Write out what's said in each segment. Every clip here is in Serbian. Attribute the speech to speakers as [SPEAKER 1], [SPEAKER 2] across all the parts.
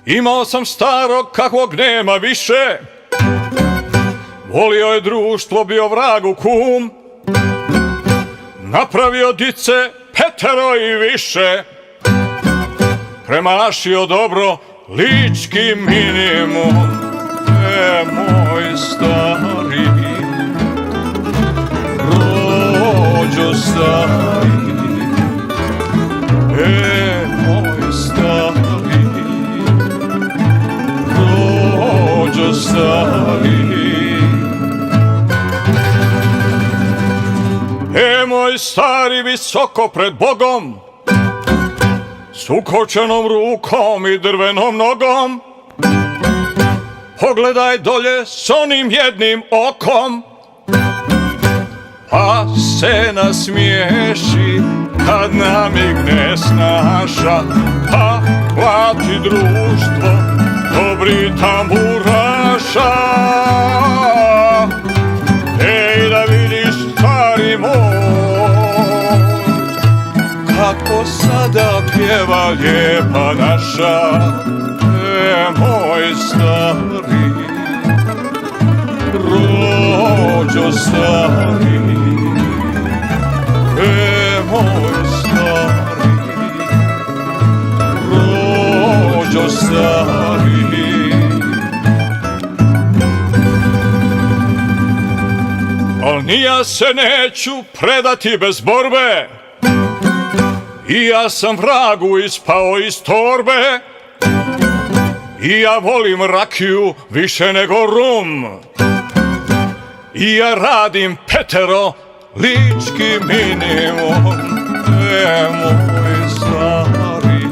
[SPEAKER 1] Imao sam starog kakvog nema više, volio je društvo, bio vragu kum, napravio dice petero i više, premašio dobro lički minimum. Moj stari, rođo stari, moj stari, rođo stari, moj stari visoko pred Bogom, s ukočenom rukom i drvenom nogom, pogledaj dolje s onim jednim okom, pa se nasmiješi kad namigne snaša, pa plati društvo dobri tamburaša. Ej, da vidiš stari moj, kako sada pjeva lijepa naša. Moj stari, rođo stari, moj stari, rođo stari. Al ni ja se neću predati bez borbe, i ja sam vragu ispao iz torbe, i ja volim rakiju više nego rum, i ja radim petero lički minimum. Moj stari,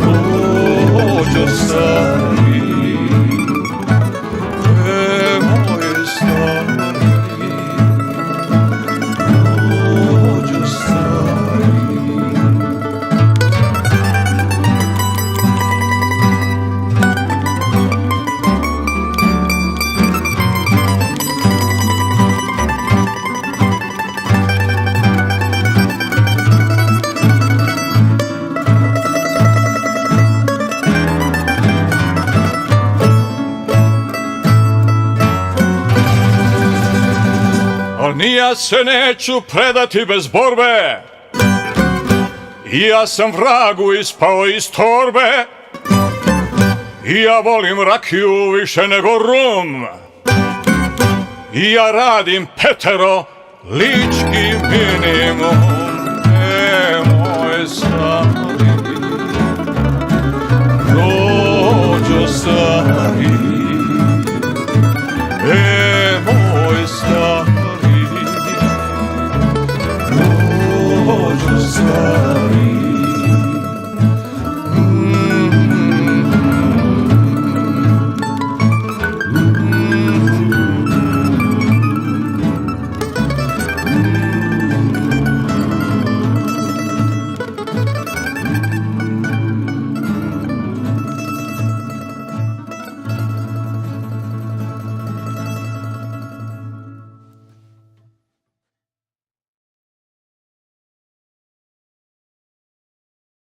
[SPEAKER 1] rođo stari, moj stari, rođo stari. Ni ja se neću predati bez borbe, i ja sam vragu ispao iz torbe, i ja volim rakiju više nego rum, i ja radim petero lički minimum. Moj stari,